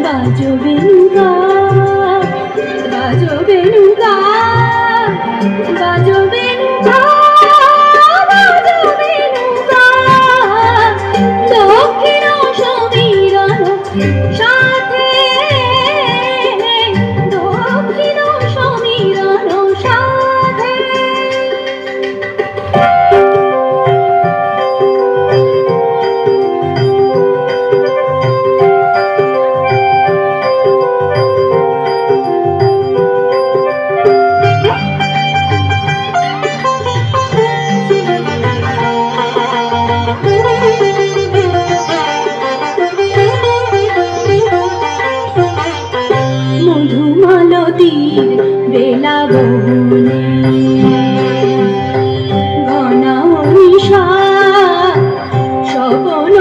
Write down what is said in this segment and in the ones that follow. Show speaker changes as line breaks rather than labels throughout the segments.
বাজো বেনুগা বাজো বেনুগা বাজো বেনুগা বাজো বেনুগা দক্ষিণ সমীরণ সাথে দক্ষিণ সমীরণ সাথে মধুমালতীর বেলা বনে গণা মনীষা স্বপন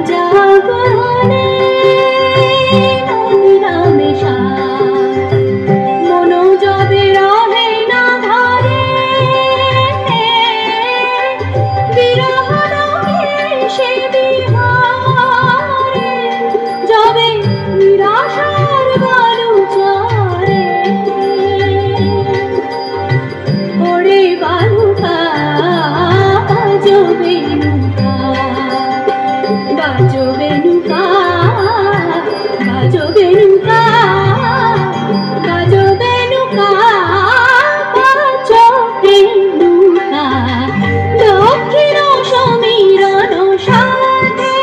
জাগরণে মনিরামেশা মনোজবে রহে না ধরে বিরহ রঙে সে বিহারে যাবে নিরাশার বালুচরে ওরে বালুকা বাজো বেনুকা বাজো বেনুকা বাজো বেনুকা বাজো বেনুকা বাজো বেনুকা দক্ষিণ সমীরণ সাথে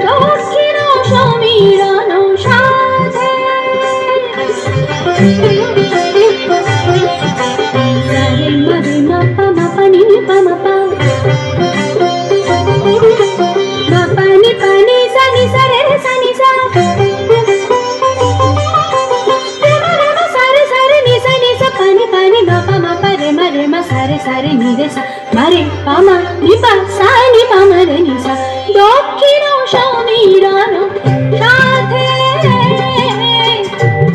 দক্ষিণ সমীরণ সাথে রে মরে মাপা মাপানি পামা পা মাপানি পানি সানি সারে সানি সা সারে সারে নি সানি সা পানি পানি মাপা মাপা রে মা সারে সারে নি রে সা মারে পামা নি পা সানি পামা রে নি সা দক্ষিণ সমীরণ সাথে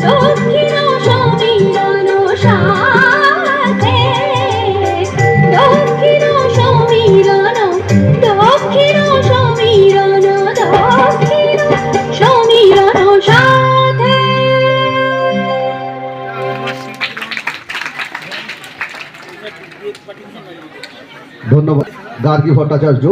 দক্ষিণ সমীরণ সাথে দক্ষিণ সমীরণ দক্ষিণ সমীরণ দক্ষিণ সমীরণ সাথে।
ধন্যবাদ গার্গী ভট্টাচার্য।